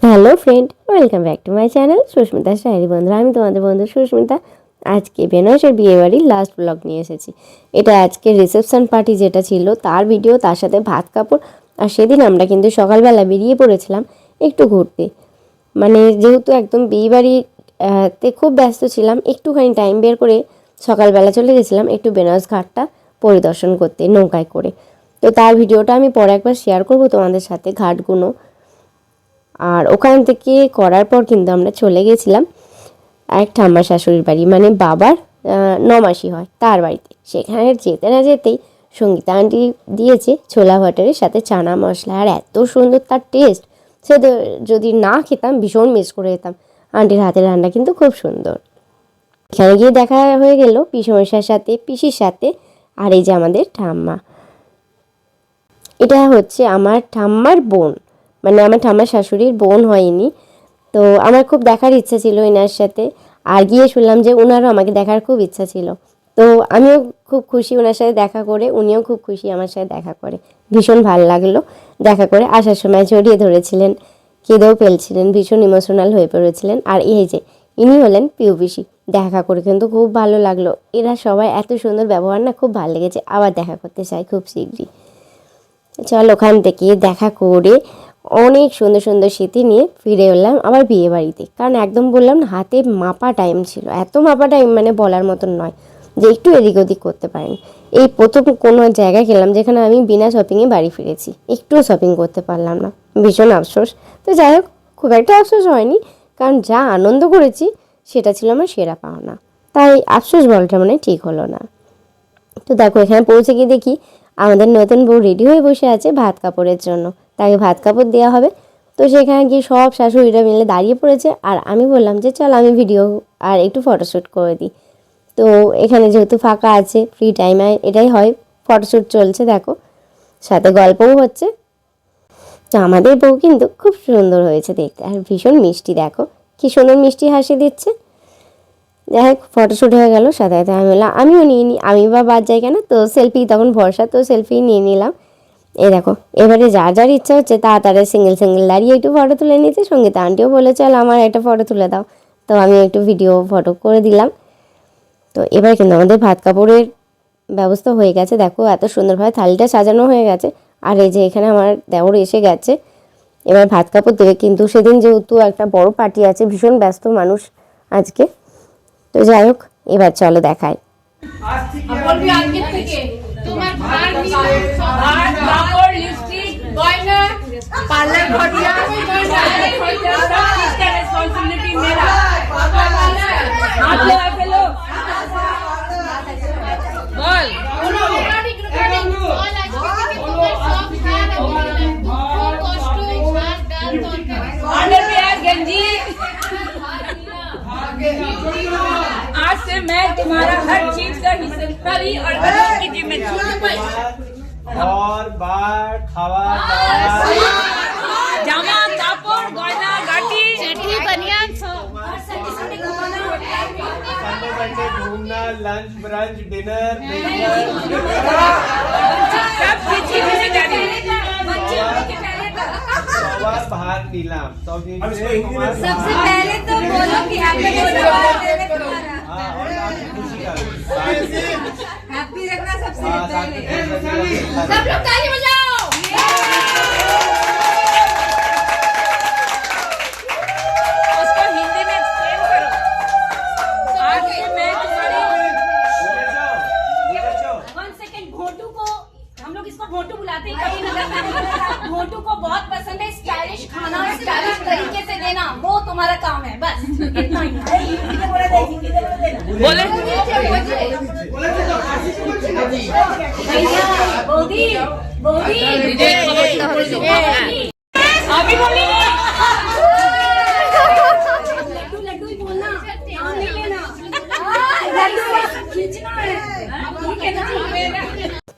Hello friend, welcome back to my channel Susmita Shayari. বন্ধুরা, আমি তোমাদের বন্ধু সুস্মিতা। আজকে বেনারসের বিয়েবাড়ির লাস্ট ব্লগ নিয়ে এসেছি। এটা আজকে রিসেপশন পার্টি যেটা ছিল তার ভিডিও, তার সাথে ভাত কাপড়। আর সেদিন আমরা কিন্তু সকালবেলা বেরিয়ে পড়েছিলাম একটু ঘুরতে। মানে যেহেতু একদম বিয়েবাড়িতে খুব ব্যস্ত ছিলাম, একটুখানি টাইম বের করে সকালবেলা চলে গেছিলাম একটু বেনারস ঘাটটা পরিদর্শন করতে নৌকায় করে। তো তার ভিডিওটা আমি পরে একবার শেয়ার করব তোমাদের সাথে, ঘাটগুলো। আর ওখান থেকে করার পর কিন্তু আমরা চলে গেছিলাম এক ঠাম্মা শাশুড়ির বাড়ি, মানে বাবার নমাসি হয় তার বাড়িতে। সেখানে যেতে না যেতেই সঙ্গীতা আন্টি দিয়েছে ছোলা ভাটারের সাথে চানা মশলা, আর এত সুন্দর তার টেস্ট, সে যদি না খেতাম ভীষণ মিস করে যেতাম। আন্টির হাতের রান্না কিন্তু খুব সুন্দর। এখানে গিয়ে দেখা হয়ে গেল পিসমশার সাথে, পিসির সাথে। আর এই যে আমাদের ঠাম্মা, এটা হচ্ছে আমার ঠাম্মার বোন, মানে আমার ঠাম্মার শাশুড়ির বোন হয়নি। তো আমার খুব দেখার ইচ্ছা ছিল এনার সাথে, আর গিয়ে শুনলাম যে ওনারও আমাকে দেখার খুব ইচ্ছা ছিল। তো আমিও খুব খুশি ওনার সাথে দেখা করে, উনিও খুব খুশি আমার সাথে দেখা করে। ভীষণ ভালো লাগলো দেখা করে। আসার সময় জড়িয়ে ধরেছিলেন, কেঁদেও ফেলছিলেন, ভীষণ ইমোশনাল হয়ে পড়েছিলেন। আর এই যে ইনি হলেন পিউ পিসি। দেখা করে কিন্তু খুব ভালো লাগলো। এরা সবাই এত সুন্দর ব্যবহার না, খুব ভালো লেগেছে। আবার দেখা করতে চাই খুব শীঘ্রই। চল ওখান থেকে দেখা করে অনেক সুন্দর সুন্দর স্মৃতি নিয়ে ফিরে এলাম আবার বিয়ে বাড়িতে। কারণ একদম বললাম না, হাতে মাপা টাইম ছিল, এত মাপা টাইম মানে বলার মতন নয় যে একটু এদিক ওদিক করতে পারেন। এই প্রথম কোনো জায়গায় গেলাম যেখানে আমি বিনা শপিংয়ে বাড়ি ফিরেছি, একটুও শপিং করতে পারলাম না, ভীষণ আফসোস। তো যাই হোক, খুব একটা আফসোস হয়নি, কারণ যা আনন্দ করেছি সেটা ছিল আমার সেরা পাওনা। তাই আফসোস বলাটা মানে ঠিক হলো না। তো দেখো এখানে পৌঁছে গিয়ে দেখি আমাদের নতুন বউ রেডি হয়ে বসে আছে ভাত কাপড়ের জন্য, তাকে ভাত কাপড় দেওয়া হবে। তো সেখানে গিয়ে সব শাশুড়িরা মিলে দাঁড়িয়ে পড়েছে, আর আমি বললাম যে চল আমি ভিডিও আর একটু ফটোশ্যুট করে দিই। তো এখানে যেহেতু ফাঁকা আছে, ফ্রি টাইমে এটাই হয়, ফটোশ্যুট চলছে। দেখো সাথে গল্পও হচ্ছে। তো আমাদের বউ কিন্তু খুব সুন্দর হয়েছে দেখতে, আর ভীষণ মিষ্টি। দেখো কি সুন্দর মিষ্টি হাসি দিচ্ছে। যাই হোক, ফটোশ্যুট হয়ে গেল। সাথে সাথে আমি বললাম আমিও নিয়ে নিই, আমি বা বাদ যাই কেন। তো সেলফি তখন ভরসা, তো সেলফি নিয়ে নিলাম। এই দেখো এবারে যার যার ইচ্ছা হচ্ছে তাড়াতাড়ি সিঙ্গেল সিঙ্গেল দাঁড়িয়ে একটু ফটো তুলে নিয়েছে। সঙ্গীতা আন্টিও বলে চল আমার একটা ফটো তুলে দাও। তো আমি একটু ভিডিও ফটো করে দিলাম। তো এবার কিন্তু আমাদের ভাত কাপড়ের ব্যবস্থা হয়ে গেছে। দেখো এত সুন্দরভাবে থালিটা সাজানো হয়ে গেছে। আর এই যে এখানে আমার দেওর এসে গেছে, এবার ভাত কাপড় দেবে। কিন্তু সেদিন যেহেতু একটা বড় পার্টি আছে, ভীষণ ব্যস্ত মানুষ আজকে। তো যাই হোক, এবার চলো দেখায়। आज से मैं तुम्हारा हर चीज का हिस्सेदारी और की जिम्मेदारी और बार खावा জামা কাপড় গয়না গাটি चिट्ठी बनियान संडे संडे घूमना, लंच ब्रंच डिनर सब चीज की जिम्मेदारी और बाहर नीलाम सब सबसे पहले तो बोलो कि हैप्पी खुशी का हैप्पी रखना सबसे पहले। सब सब लोग ताली बजाओ। उसको हिंदी में एक्सप्लेन करो। आज से मैं तुम्हारी वन सेकेंड, घोटू को हम लोग इसको घोटू बुलाते हैं कभी नजर में। घोटू को बहुत पसंद है स्टाइलिश खाना और स्टाइलिश तरीके से देना, वो तुम्हारा काम है, बस इतना ही। बोले बोधी बोधी अभी बोली लड्डू लड्डू ही बोलना, नाम नहीं लेना। लड्डू खींचना है, ठीक है ना।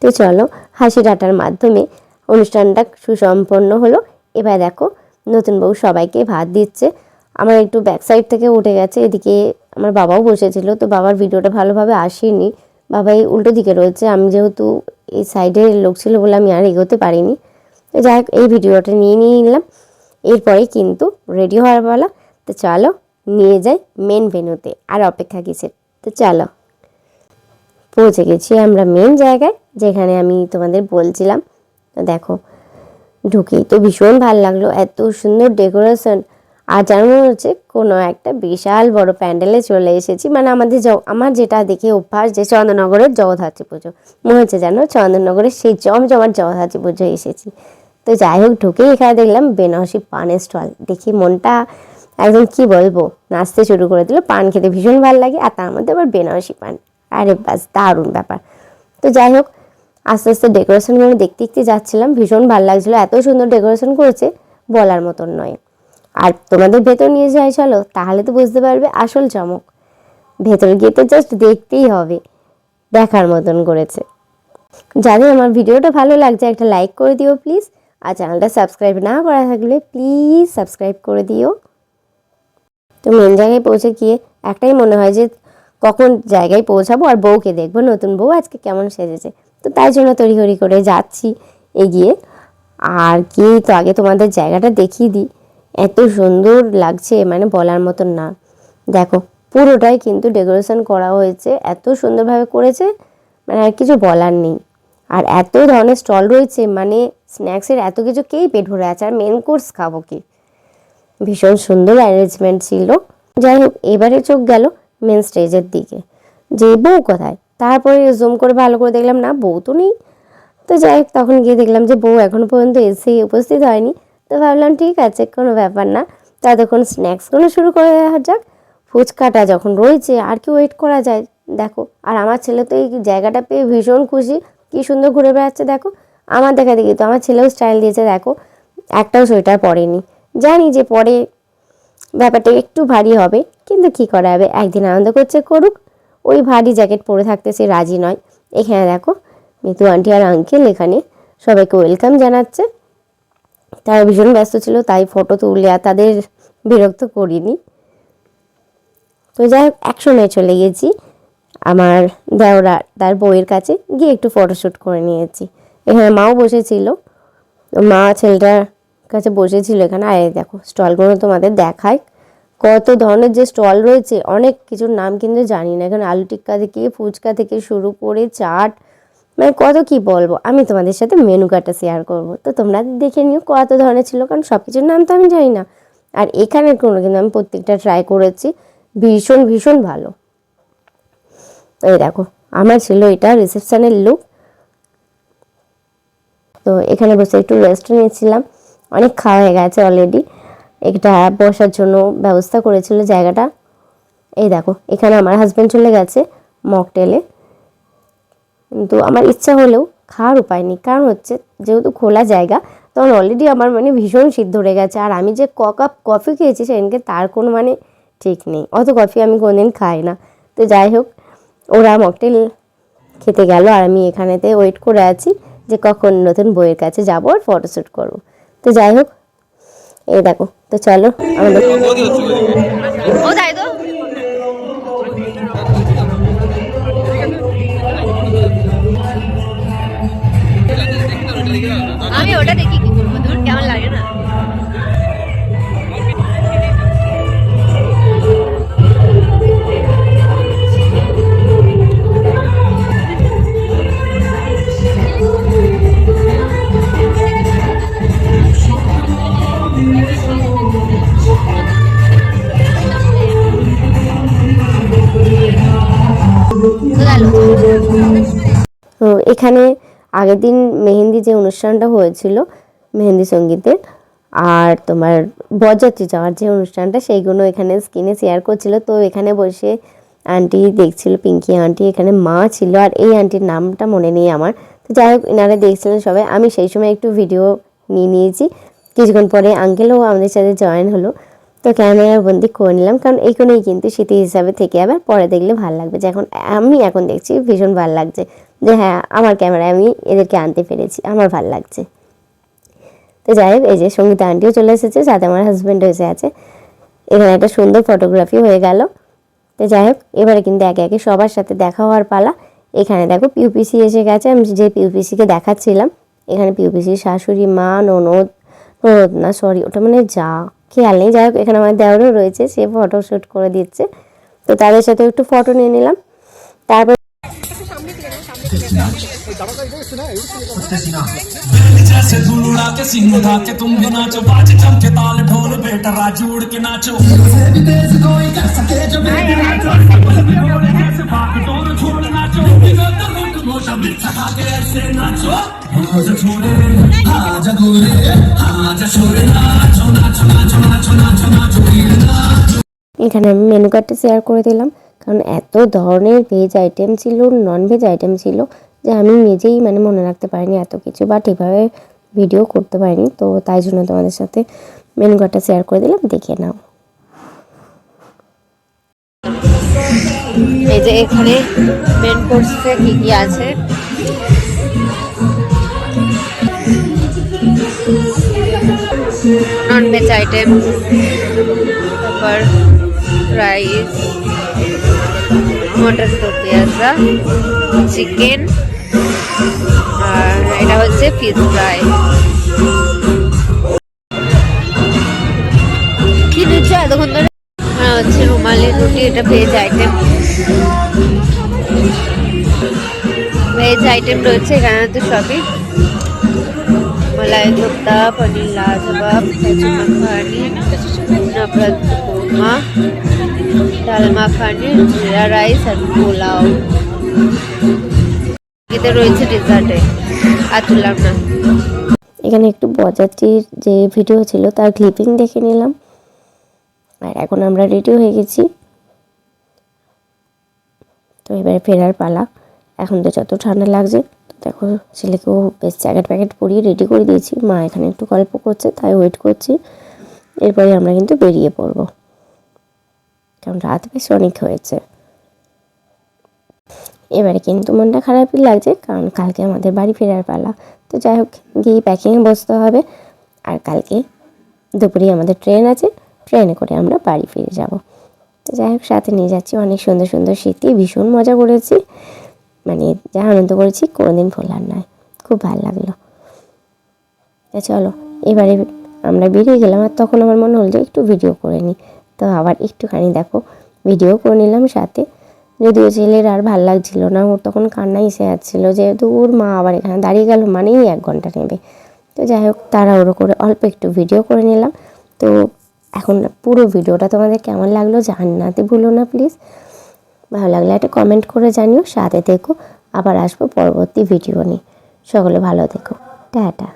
তো চলো হাসি ঠাট্টার মাধ্যমে অনুষ্ঠানটা সুসম্পন্ন হলো। এবার দেখো নতুন বউ সবাইকে ভাত দিচ্ছে। আমার একটু ব্যাক সাইড থেকে উঠে গেছে, এদিকে আমার বাবাও বসেছিল। তো বাবার ভিডিওটা ভালোভাবে আসেনি, বাবা এই উল্টো দিকে রয়েছে। আমি যেহেতু এই সাইডের লোক ছিল বলে আমি আর এগোতে পারিনি। তো যাই হোক, এই ভিডিওটা নিয়ে নিলাম। এরপরে কিন্তু রেডি হওয়ার পালা। তো চলো নিয়ে যাই মেন ভেন্যুতে, আর অপেক্ষা কিসের। তো চলো, পৌঁছে গেছি আমরা মেন জায়গায়, যেখানে আমি তোমাদের বলছিলাম। তো দেখো, ঢুকেই তো ভীষণ ভালো লাগলো, এত সুন্দর ডেকোরেশন। আর যেন মনে হচ্ছে কোনো একটা বিশাল বড় প্যান্ডেলে চলে এসেছি। মানে আমার যেটা দেখে অভ্যাস যে চন্দননগরের জগদ্ধাত্রী পুজো, মনে হচ্ছে যেন চন্দননগরের সেই জমজমাট জগদ্ধাত্রী পুজো এসেছি। তো যাই হোক, ঢুকেই এখানে দেখলাম বেনারসি পানের স্টল। দেখি মনটা একদম কি বলবো, নাচতে শুরু করে দিল। পান খেতে ভীষণ ভালো লাগে, আর তার মধ্যে আবার বেনারসি পান, আরে বাস দারুণ ব্যাপার। তো যাই হোক, আস্তে আস্তে ডেকোরেশনগুলো দেখতে দেখতে যাচ্ছিলাম, ভীষণ ভালো লাগছিলো। এত সুন্দর ডেকোরেশন করেছে বলার মতন নয়। আর তোমাদের ভেতর নিয়ে যাই চলো, তাহলে তো বুঝতে পারবে আসল চমক। ভেতরে গিয়ে তো জাস্ট দেখতেই হবে, দেখার মতন করেছে। যাদের আমার ভিডিওটা ভালো লাগছে একটা লাইক করে দিও প্লিজ, আর চ্যানেলটা সাবস্ক্রাইব না করা থাকলে প্লিজ সাবস্ক্রাইব করে দিও। তো মেন জায়গায় পৌঁছে গিয়ে একটাই মনে হয় যে কখন জায়গায় পৌঁছাবো আর বউকে দেখবো, নতুন বউ আজকে কেমন সেজেছে। তো তাই জন্য তড়িঘড়ি করে যাচ্ছি এগিয়ে। আর কি, তো আগে তোমাদের জায়গাটা দেখিয়ে দিই, এত সুন্দর লাগছে মানে বলার মতন না। দেখো, পুরোটাই কিন্তু ডেকোরেশন করা হয়েছে, এত সুন্দরভাবে করেছে, মানে আর কিছু বলার নেই। আর এত ধরনের স্টল রয়েছে, মানে স্ন্যাক্সের এত কিছু, কেই পেট ভরে আছে, আর মেন কোর্স খাবো কি। ভীষণ সুন্দর অ্যারেঞ্জমেন্ট ছিল। যাই হোক, এবারে চোখ গেল মেন স্টেজের দিকে, যে বউ কোথায়। তারপরে জুম করে ভালো করে দেখলাম না, বউ তো নেই। তো যাই হোক, তখন গিয়ে দেখলাম যে বউ এখনো পর্যন্ত এসে উপস্থিত হয়নি। তো ভাবলাম ঠিক আছে, কোনো ব্যাপার না, ততক্ষণ স্ন্যাক্সগুলো শুরু করে দেওয়া যাক। ফুচকাটা যখন রয়েছে আর কি ওয়েট করা যায়। দেখো, আর আমার ছেলে তো এই জায়গাটা পেয়ে ভীষণ খুশি, কি সুন্দর ঘুরে বেড়াচ্ছে দেখো। আমার দেখা দেখি তো আমার ছেলেও স্টাইল দিয়েছে, দেখো একটাও সোয়েটার পরেনি। জানি যে পরে ব্যাপারটা একটু ভারী হবে, কিন্তু কি করা যাবে, একদিন আনন্দ করছে করুক। ওই ভারী জ্যাকেট পরে থাকতে সে রাজি নয়। এখানে দেখো মিতু আন্টি আর আঙ্কেল এখানে সবাইকে ওয়েলকাম জানাচ্ছে। তারা ভীষণ ব্যস্ত ছিল, তাই ফটো তুলে আর তাদের বিরক্ত করিনি। তো যাই হোক, একসময় চলে গেছি আমার দেওরা তার বউয়ের কাছে, গিয়ে একটু ফটোশ্যুট করে নিয়েছি। এখানে মাও বসেছিল, মা ছেলেটার কাছে বসেছিল এখানে। আর দেখো স্টলগুলো তোমাদের দেখায়, কত ধরনের যে স্টল রয়েছে, অনেক কিছুর নাম কিন্তু জানি না। এখানে আলু টিক্কা থেকে ফুচকা থেকে শুরু করে চাট, মানে কত কি বলবো। আমি তোমাদের সাথে মেনু কার্ডটা শেয়ার করবো, তো তোমরা দেখে নিও কত ধরনের ছিল, কারণ সব কিছুর নাম তো আমি জানি না। আর এখানের কোনো কিন্তু আমি প্রত্যেকটা ট্রাই করেছি, ভীষণ ভীষণ ভালো। এই দেখো, আমার ছিল এটা রিসেপশনের লুক। তো এখানে বসে একটু রেস্ট নিয়েছিলাম, অনেক খাওয়া হয়ে গেছে অলরেডি। একটা বসার জন্য ব্যবস্থা করেছিল জায়গাটা। এই দেখো, এখানে আমার হাজব্যান্ড চলে গেছে মকটেলে, কিন্তু আমার ইচ্ছা হলেও খাওয়ার উপায় নেই। কারণ হচ্ছে যেহেতু খোলা জায়গা, তখন অলরেডি আমার মানে ভীষণ শীত ধরে গেছে। আর আমি যে কাপ কফি খেয়েছি সেদিনকে, তার কোনো মানে ঠিক নেই। অত কফি আমি কোনোদিন খাই না। তো যাই হোক, ওরা মকটেল খেতে গেল, আর আমি এখানেতে ওয়েট করে আছি যে কখন নতুন বইয়ের কাছে যাবো আর ফটোশ্যুট করবো। তো যাই হোক, এই দেখো, তো চলো আমাদের আমি ওটা দেখি কি করবো, তোর কেমন লাগে না। তো এখানে আগের দিন মেহেন্দি যে অনুষ্ঠানটা হয়েছিল, মেহেন্দি সঙ্গীতের, আর তোমার বরযাত্রী যাওয়ার যে অনুষ্ঠানটা, সেইগুলো এখানে স্ক্রিনে শেয়ার করছিল। তো এখানে বসে আন্টি দেখছিল, পিঙ্কি আন্টি, এখানে মা ছিল, আর এই আন্টির নামটা মনে নেই আমার। তো যাই হোক, এনারা দেখছিলেন সবাই। আমি সেই সময় একটু ভিডিও নিয়ে নিয়েছি। কিছুক্ষণ পরে আঙ্কেলও আমাদের সাথে জয়েন হলো। তো ক্যামেরা বন্দি করে নিলাম, কারণ এইখানেই কিন্তু স্মৃতি হিসাবে থেকে আবার পরে দেখলে ভালো লাগবে। যে আমি এখন দেখছি ভীষণ ভালো লাগছে যে হ্যাঁ, আমার ক্যামেরায় আমি এদেরকে আনতে পেরেছি, আমার ভালো লাগছে। তো যাই হোক, এই যে সঙ্গীতা আন্টিও চলে এসেছে, সাথে আমার হাজব্যান্ড এসে আছে। এখানে একটা সুন্দর ফটোগ্রাফি হয়ে গেল। তো যাই হোক, এবারে কিন্তু একে একে সবার সাথে দেখা হওয়ার পালা। এখানে দেখো পিউপিসি এসে গেছে, আমি যে পিউপিসিকে দেখাচ্ছিলাম। এখানে পিউপিসির শাশুড়ি মা, ননদ, না সরি, ওটা মানে যা, খেয়াল নেই। যাই হোক, এখানে আমার দেওরও রয়েছে, সে ফটো শ্যুট করে দিচ্ছে, তো তাদের সাথে একটু ফটো নিয়ে নিলাম। তারপর जैसे धूल उड़ा के सिंह उठा के तुम भी नाचो, बाज चमके ताल ढोल बेटा राजू उड़ के नाचो, तेज कोई कर सके जो बेटे नाचो, जैसे भाग तोड़ छोड़ नाचो, मोटा बिछा खा के ऐसे नाचो, जा छोरे जा गोरे जा छोरे नाचो नाचो नाचो नाचो नाचो नाचो नाचो। এখানে আমি মেনু কার্ডটা শেয়ার করে দিলাম, কারণ এত ধরনের ভেজ আইটেম ছিল, নন ভেজ আইটেম ছিল, যে আমি নিজেই মানে মনে রাখতে পারিনি এত কিছু, বা ঠিকভাবে ভিডিও করতে পারিনি। তো তাই জন্য তোমাদের সাথে মেনু কার্ডটা শেয়ার করে দিলাম, দেখে নাও। এই যে এখানে মেন কোর্সে কি কি আছে, নন ভেজ আইটেম, তারপর রাইস, মটর দো পেঁয়াজা, চিকেন, আর এটা হচ্ছে ফিশ ফ্রাই। কি দিচ্ছে এতক্ষণ ধরে? হচ্ছে রুমালি রুটি, এটা ভেজ আইটেম। ভেজ আইটেম রয়েছে এখানে তো সবই, मलाई कोफ्ता, पनीर लाजवाब, काजू मखानी, नवरत कोरमा, ডাল মাখানি, জিরা রাইস আর পোলাও। এতে রয়েছে ডেজার্টে, আর তুললাম না। এখানে একটু বরযাত্রীর যে ভিডিও ছিল তার ক্লিপিং দেখে নিলাম। আর এখন আমরা রেডি হয়ে গেছি, তো এবারে ফেরার পালা। এখন তো যত ঠান্ডা লাগছে, তো দেখো ছেলেকেও বেশ জ্যাকেট প্যাকেট পরিয়ে রেডি করে দিয়েছি। মা এখানে একটু গল্প করছে, তাই ওয়েট করছি। এরপরে আমরা কিন্তু বেরিয়ে পড়ব, কারণ রাত বেশ অনেক হয়েছে। এবারে কিন্তু মনটা খারাপই লাগছে, কারণ কালকে আমাদের বাড়ি ফেরার পালা। তো যাই হোক, গিয়ে প্যাকিংয়ে বসতে হবে। আর কালকে দুপুরে আমাদের ট্রেন আছে, ট্রেনে করে আমরা বাড়ি ফিরে যাব। তো যাই হোক, সাথে নিয়ে যাচ্ছি অনেক সুন্দর সুন্দর স্মৃতি। ভীষণ মজা করেছি, মানে যা আনন্দ করেছি কোনোদিন ভোলার নয়, খুব ভালো লাগলো। চলো এবারে আমরা বেরিয়ে গেলাম। আর তখন আমার মনে হলো যে একটু ভিডিও করে নিই, তো আবার একটুখানি দেখো ভিডিও করে নিলাম সাথে। যদিও ছেলের আর ভাল লাগছিল না, ওর তখন কান্নাই এসে যাচ্ছিলো, যেহেতু ওর মা আবার এখানে দাঁড়িয়ে গেল মানেই 1 ঘন্টা নেবে। তো যাই হোক, তাড়াহুড়ো করে অল্প একটু ভিডিও করে নিলাম। তো এখন পুরো ভিডিওটা তোমাদের কেমন লাগলো জানাতে ভুলো না প্লিজ। ভালো লাগলে একটা কমেন্ট করে জানিও, সাথে থেকো। আবার আসবো পরবর্তী ভিডিও নিয়ে। সকলে ভালো থেকো, টাটা।